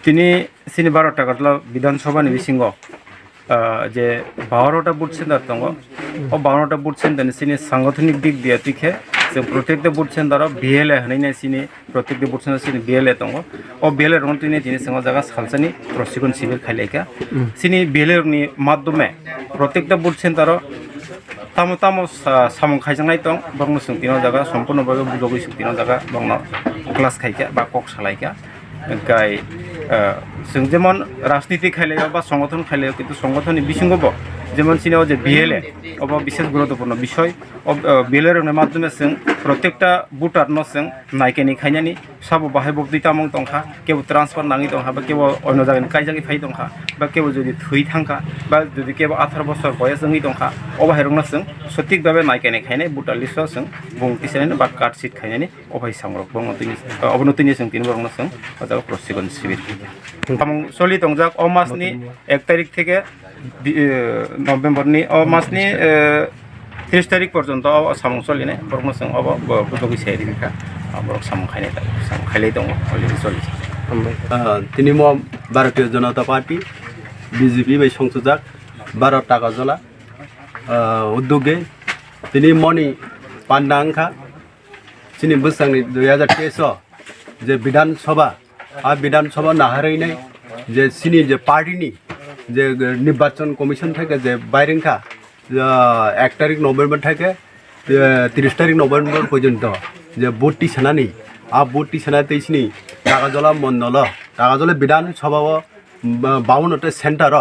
তিনি 12টা গতলা বিধানসভা নিবিসিংহ যে 12টা বুথ সেন্টার দङ 12টা বুথ सेन्टारनि सिनि सांगठनिक दिग दिया तिखे जों प्रत्येकटा बुथ सेन्टाराव BLA होनायनि सिनि प्रत्येकटा बुथ सेन्टार सिनि BLA दङ BLA रं तिनि सिङाव जागा सालसानि प्रशिक्षण शिबिर खालायका सिनि BLA नि माध्यमे प्रत्येकटा बुथ सेन्टाराव तामो तामो सामं खायजानाय दं बंनो सोंथिनाव जागा सम्पूर्णभावे बुजगै सोंथिनाव जागा बंनो क्लास खायका बा कक सालायका गाय जों जेमन राजनीति खायलायाव बा संगठन खायलायाव किन्तु संगठननि बिसिङावबो যেমন সিনেও যে BLA অব বিশেষ গুরুত্বপূর্ণ বিষয় BLA এর মাধ্যমে जों প্রত্যেকটা ভোটারनो जों नायकेनि खायनानि साबो बाहाय बक्तितामं दंखा केव ट्रान्सफार नाङि दंखा बा केव अन्य जायगानि कायजागि फाय दंखा बा केव जुदि थुइ थांखा बा जुदि केव 18 বছর বয়সनि दंखा अबाहायरंनो जों सঠিক भाবে नायकेनि खायनाय भोटार लिस्टआव जों बुंथिसेन बा कार्ड शीट खायनानि अबाय सांग्रक बंगतिनि अबनतिनि जों तिनबरंनो जों जागा प्रशिक्षण शिबिर खामं सलि दंजाक अ मासनि 1 तारिख থেকে नभेम्बरनि मासनि 30 तारिख पर्यन्त सामं सलिनाय बरं जों अब बुजगै सायरिखा बरं सामं खायलाय दङ अलरेडि सलिছে তিনি भारतीय जनता पार्टी BJP बै संसदक 12 টাকা জলা उद्योगे তিনি मनि पान्डांखा सिनि बोसांनि 2023 जे विधानसभा विधानसभा नाहारैनाय जे सिनि जे पार्टीनि जे निर्वाचन कमिशन থেকে যে বাইরেঙ্খা 1 তারিখ নভেম্বর থেকে 30 তারিখ নভেম্বর পর্যন্ত যে ভোটটি সেনানি ভোটটি সেনাতেইসনি টাকাজলা মন্ডল টাকাজলা বিধানসভা 52টা সেন্টার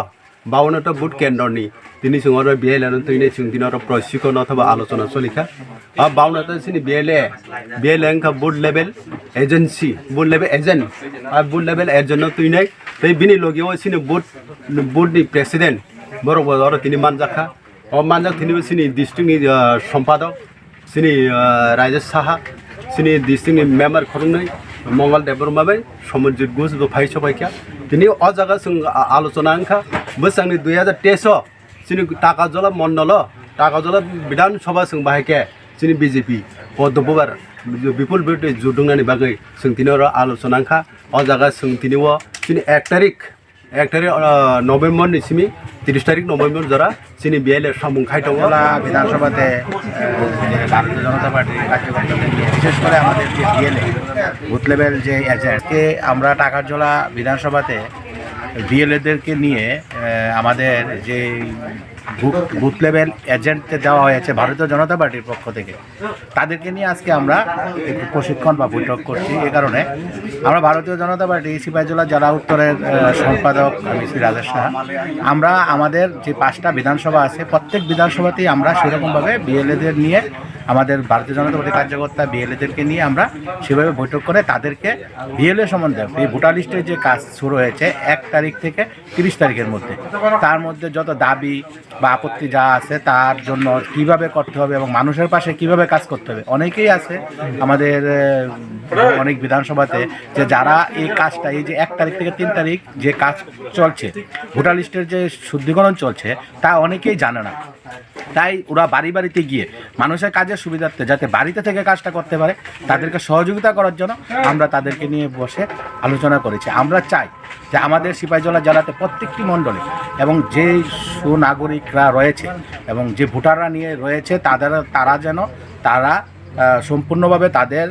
52টা ভোট কেন্দ্রনি তিনি সিংহর BLA তৈনে সিং দিনৰ প্রশিক্ষণ অথবা আলোচনা চলিখা 52টা সিনি BLA কা vote level agency vote level agent vote level agent तैनाय तै बिनि लगियाव सिनि भोटनि प्रेसिडेंट बरोबर तिनि मानजाखा मानजाक तिनि सिनि डिस्ट्रिक्टनि सम्पादक सिनि राजेश साहा सिनि डिस्ट्रिक्टनि मेम्बार खरंनै मंगल देबरमाबाय समजित घोष फाय सबायखा तिनि अ जागा जों आलोचना अंखा बोसांनि 2023 सिनि टाकाजला मंडल टाकाजला विधानसभा जों बाहायके सिनि BJP पदबबार विपुल बिरुद्धे जुदुंनानि बागै सोंथिनाव आलोचना अंखा अ जागा सोंथिनिव सिनि 1 तारिख नभेम्बरनि सिमि 30 तारिख नभेम्बर जरा सिनि BLA सामुं खायथावला विधानसभाते भारतीय जनता पार्टी कार्यकर्ताদের নিয়ে বিশেষ করে আমাদের যে BLA বুথ লেভেল যে এজেন্টকে আমরা টাকারজলা বিধানসভাতে BLAদেরকে নিয়ে আমাদের যে বুথ লেভেল এজেন্টকে দেওয়া হয়েছে ভারতীয় জনতা পার্টির পক্ষ থেকে তাদেরকে নিয়ে আজকে আমরা একটু প্রশিক্ষণ বা বৈঠক করছি। এই কারণে আমরা ভারতীয় জনতা পার্টি সিপাহীজলা জেলা উত্তরের সম্পাদক আমি শ্রী রাজেশ সাহা আমরা আমাদের যে 5টা বিধানসভা আছে প্রত্যেক বিধানসভাতেই আমরা সেরকমভাবে BLAদের নিয়ে আমাদের ভারতীয় জনতা পার্টি কার্যকর্তা BLAদেরকে নিয়ে আমরা সেভাবে বৈঠক করে তাদেরকে BLA সম্বন্ধে এই ভোটার লিস্টের যে কাজ শুরু হয়েছে 1 তারিখ থেকে 30 তারিখের মধ্যে তার মধ্যে যত দাবি বা আপত্তি যা আছে তার জন্য কিভাবে করতে হবে এবং মানুষের পাশে কিভাবে কাজ করতে হবে অনেকেই আছে আমাদের অনেক বিধানসভাতে যে যারা এই কাজটা এই যে 1 তারিখ থেকে 3 তারিখ যে কাজ চলছে ভোটার লিস্টের যে শুদ্ধিকরণ চলছে তা অনেকেই জানে না তাই ওরা বাড়ি বাড়িতে গিয়ে মানুষের কাজের সুবিধার্থে যাতে বাড়িতে থেকে কাজটা করতে পারে তাদেরকে সহযোগিতা করার জন্য আমরা তাদেরকে নিয়ে বসে আলোচনা করেছি। আমরা চাই যে আমাদের সিপাহীজলা জেলাতে প্রত্যেকটি মণ্ডলে এবং যে সুনাগরিকরা রয়েছে এবং যে ভোটাররা নিয়ে রয়েছে তারা যেন সম্পূর্ণভাবে তাদের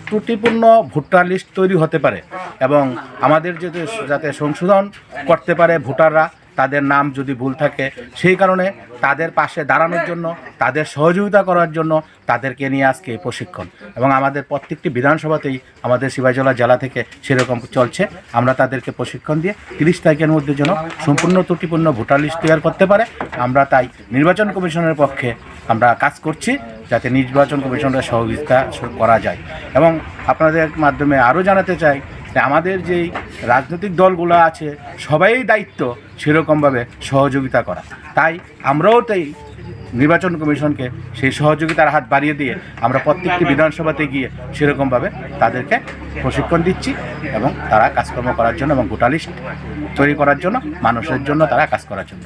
ত্রুটিপূর্ণ ভোটার লিস্ট তৈরি হতে পারে এবং আমাদের যাতে সংশোধন করতে পারে ভোটাররা তাদের নাম যদি ভুল থাকে সেই কারণে তাদের পাশে দাঁড়ানোর জন্য তাদের সহযোগিতা করার জন্য তাদেরকে নিয়ে আজকে প্রশিক্ষণ এবং আমাদের প্রত্যেকটি বিধানসভাতেই আমাদের সিপাহীজলা জেলা থেকে সেরকম চলছে। আমরা তাদেরকে প্রশিক্ষণ দিয়ে 30 তারিখের মধ্যে যেন সম্পূর্ণ ত্রুটিপূর্ণ ভোটার লিস্ট তৈরি করতে পারে আমরা তাই নির্বাচন কমিশনের পক্ষে আমরা কাজ করছি যাতে নির্বাচন কমিশনের সহযোগিতা করা যায় এবং আপনাদের মাধ্যমে আরও জানাতে চাই যে আমাদের যেই রাজনৈতিক দলগুলো আছে সবাই দায়িত্ব সেরকমভাবে সহযোগিতা করা তাই আমরাও তাই নির্বাচন কমিশনকে সেই সহযোগিতার হাত বাড়িয়ে দিয়ে আমরা প্রত্যেকটি বিধানসভাতে গিয়ে সেরকমভাবে তাদেরকে প্রশিক্ষণ দিচ্ছি এবং তারা কাজকর্ম করার জন্য এবং ভোটার লিস্ট তৈরি করার জন্য মানুষের জন্য তারা কাজ করার জন্য